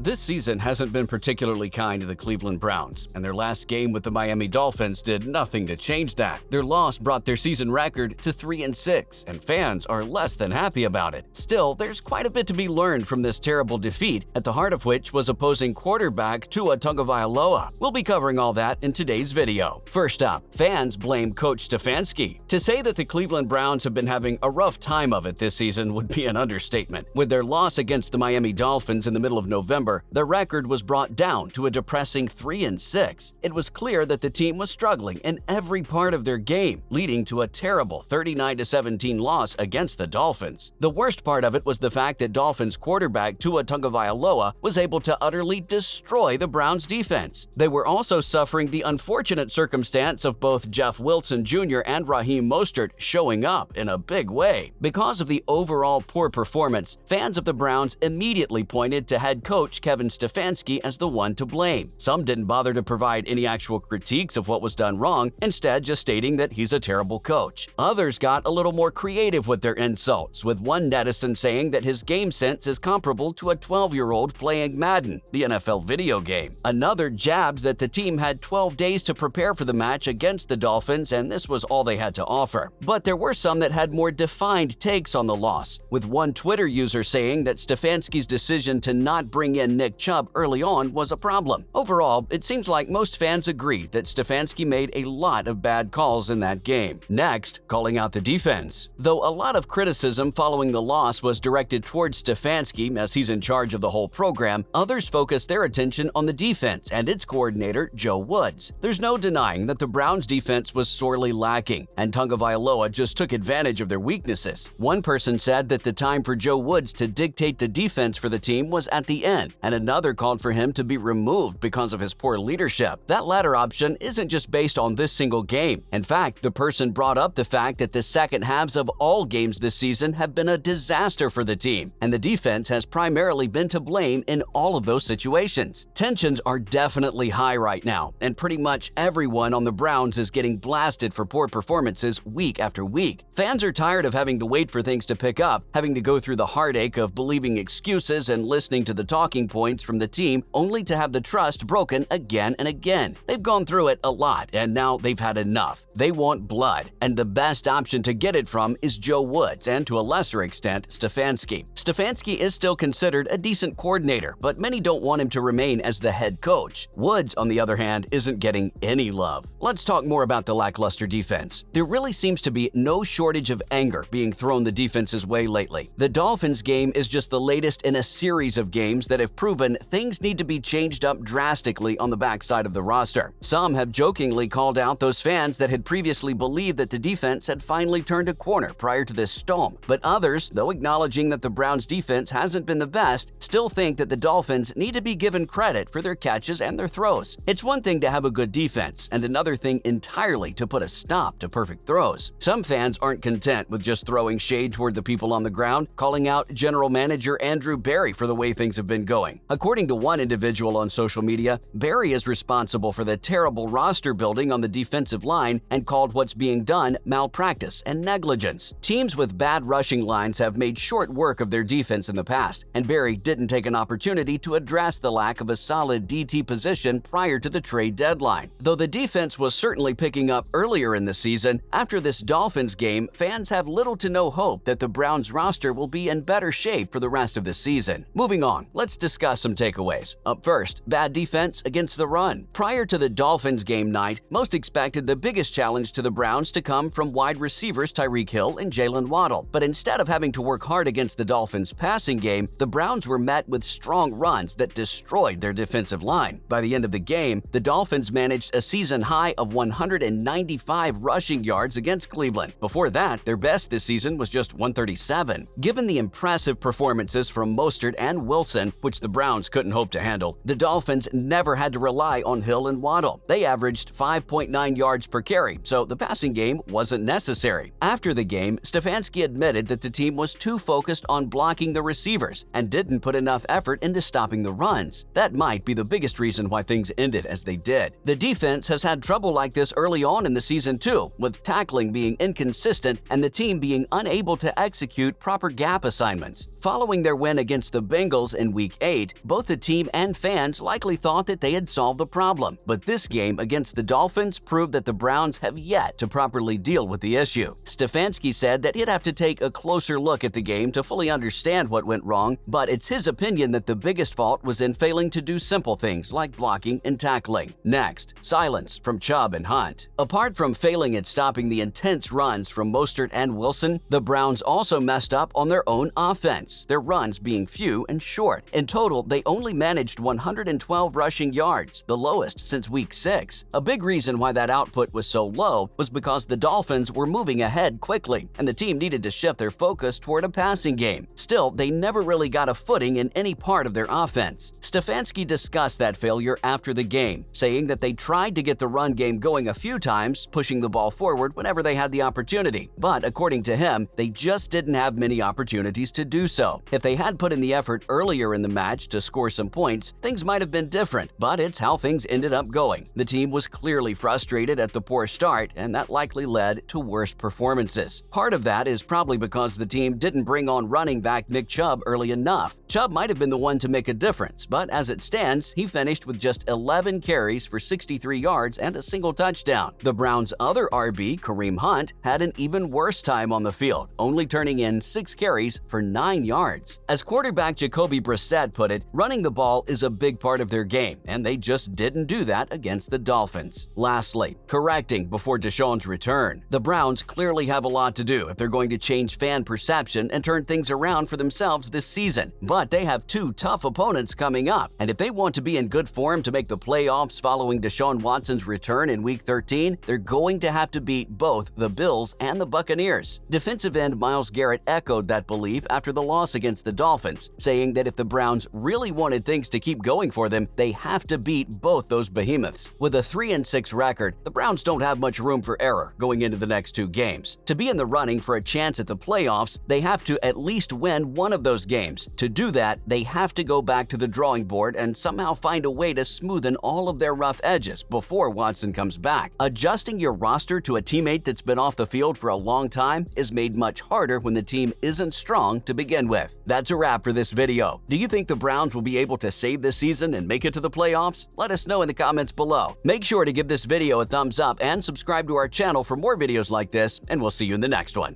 This season hasn't been particularly kind to the Cleveland Browns, and their last game with the Miami Dolphins did nothing to change that. Their loss brought their season record to 3-6, and fans are less than happy about it. Still, there's quite a bit to be learned from this terrible defeat, at the heart of which was opposing quarterback Tua Tagovailoa. We'll be covering all that in today's video. First up, fans blame Coach Stefanski. To say that the Cleveland Browns have been having a rough time of it this season would be an understatement. With their loss against the Miami Dolphins in the middle of November, the record was brought down to a depressing 3-6. It was clear that the team was struggling in every part of their game, leading to a terrible 39-17 loss against the Dolphins. The worst part of it was the fact that Dolphins quarterback Tua Tagovailoa was able to utterly destroy the Browns defense. They were also suffering the unfortunate circumstance of both Jeff Wilson Jr. and Raheem Mostert showing up in a big way. Because of the overall poor performance, fans of the Browns immediately pointed to head coach Kevin Stefanski as the one to blame. Some didn't bother to provide any actual critiques of what was done wrong, instead just stating that he's a terrible coach. Others got a little more creative with their insults, with one netizen saying that his game sense is comparable to a 12-year-old playing Madden, the NFL video game. Another jabbed that the team had 12 days to prepare for the match against the Dolphins, and this was all they had to offer. But there were some that had more defined takes on the loss, with one Twitter user saying that Stefanski's decision to not bring in Nick Chubb early on was a problem. Overall, it seems like most fans agree that Stefanski made a lot of bad calls in that game. Next, calling out the defense. Though a lot of criticism following the loss was directed towards Stefanski as he's in charge of the whole program, others focused their attention on the defense and its coordinator, Joe Woods. There's no denying that the Browns' defense was sorely lacking, and Tagovailoa just took advantage of their weaknesses. One person said that the time for Joe Woods to dictate the defense for the team was at the end, and another called for him to be removed because of his poor leadership. That latter option isn't just based on this single game. In fact, the person brought up the fact that the second halves of all games this season have been a disaster for the team, and the defense has primarily been to blame in all of those situations. Tensions are definitely high right now, and pretty much everyone on the Browns is getting blasted for poor performances week after week. Fans are tired of having to wait for things to pick up, having to go through the heartache of believing excuses and listening to the talking points from the team only to have the trust broken again and again. They've gone through it a lot, and now they've had enough. They want blood, and the best option to get it from is Joe Woods and, to a lesser extent, Stefanski. Stefanski is still considered a decent coordinator, but many don't want him to remain as the head coach. Woods, on the other hand, isn't getting any love. Let's talk more about the lackluster defense. There really seems to be no shortage of anger being thrown the defense's way lately. The Dolphins game is just the latest in a series of games that have proven things need to be changed up drastically on the backside of the roster. Some have jokingly called out those fans that had previously believed that the defense had finally turned a corner prior to this storm, but others, though acknowledging that the Browns' defense hasn't been the best, still think that the Dolphins need to be given credit for their catches and their throws. It's one thing to have a good defense, and another thing entirely to put a stop to perfect throws. Some fans aren't content with just throwing shade toward the people on the ground, calling out General Manager Andrew Berry for the way things have been going. According to one individual on social media, Berry is responsible for the terrible roster building on the defensive line and called what's being done malpractice and negligence. Teams with bad rushing lines have made short work of their defense in the past, and Berry didn't take an opportunity to address the lack of a solid DT position prior to the trade deadline. Though the defense was certainly picking up earlier in the season, after this Dolphins game, fans have little to no hope that the Browns roster will be in better shape for the rest of the season. Moving on, let's discuss some takeaways. Up first, bad defense against the run. Prior to the Dolphins game night, most expected the biggest challenge to the Browns to come from wide receivers Tyreek Hill and Jalen Waddle. But instead of having to work hard against the Dolphins' passing game, the Browns were met with strong runs that destroyed their defensive line. By the end of the game, the Dolphins managed a season high of 195 rushing yards against Cleveland. Before that, their best this season was just 137. Given the impressive performances from Mostert and Wilson, which the Browns couldn't hope to handle, the Dolphins never had to rely on Hill and Waddle. They averaged 5.9 yards per carry, so the passing game wasn't necessary. After the game, Stefanski admitted that the team was too focused on blocking the receivers and didn't put enough effort into stopping the runs. That might be the biggest reason why things ended as they did. The defense has had trouble like this early on in the season too, with tackling being inconsistent and the team being unable to execute proper gap assignments. Following their win against the Bengals in Week 8, 8, both the team and fans likely thought that they had solved the problem. But this game against the Dolphins proved that the Browns have yet to properly deal with the issue. Stefanski said that he'd have to take a closer look at the game to fully understand what went wrong, but it's his opinion that the biggest fault was in failing to do simple things like blocking and tackling. Next, silence from Chubb and Hunt. Apart from failing at stopping the intense runs from Mostert and Wilson, the Browns also messed up on their own offense, their runs being few and short. In total, they only managed 112 rushing yards, the lowest since Week 6. A big reason why that output was so low was because the Dolphins were moving ahead quickly, and the team needed to shift their focus toward a passing game. Still, they never really got a footing in any part of their offense. Stefanski discussed that failure after the game, saying that they tried to get the run game going a few times, pushing the ball forward whenever they had the opportunity. But according to him, they just didn't have many opportunities to do so. If they had put in the effort earlier in the match to score some points, things might have been different, but it's how things ended up going. The team was clearly frustrated at the poor start, and that likely led to worse performances. Part of that is probably because the team didn't bring on running back Nick Chubb early enough. Chubb might have been the one to make a difference, but as it stands, he finished with just 11 carries for 63 yards and a single touchdown. The Browns' other RB, Kareem Hunt, had an even worse time on the field, only turning in 6 carries for 9 yards. As quarterback Jacoby Brissett put it, running the ball is a big part of their game, and they just didn't do that against the Dolphins. Lastly, correcting before Deshaun's return. The Browns clearly have a lot to do if they're going to change fan perception and turn things around for themselves this season. But they have 2 tough opponents coming up, and if they want to be in good form to make the playoffs following Deshaun Watson's return in Week 13, they're going to have to beat both the Bills and the Buccaneers. Defensive end Myles Garrett echoed that belief after the loss against the Dolphins, saying that if the Browns really wanted things to keep going for them, they have to beat both those behemoths. With a 3-6 record, the Browns don't have much room for error going into the next 2 games. To be in the running for a chance at the playoffs, they have to at least win one of those games. To do that, they have to go back to the drawing board and somehow find a way to smoothen all of their rough edges before Watson comes back. Adjusting your roster to a teammate that's been off the field for a long time is made much harder when the team isn't strong to begin with. That's a wrap for this video. Do you think the Browns will be able to save this season and make it to the playoffs? Let us know in the comments below. Make sure to give this video a thumbs up and subscribe to our channel for more videos like this, and we'll see you in the next one.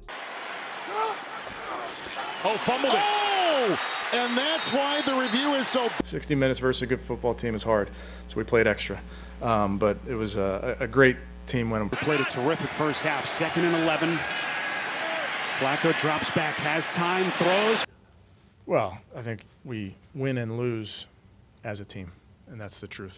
Oh, fumbled it. Oh! And that's why the review is so... 60 minutes versus a good football team is hard, so we played extra. But it was a great team win. We played a terrific first half, 2nd and 11. Flacco drops back, has time, throws. Well, I think we win and lose as a team, and that's the truth.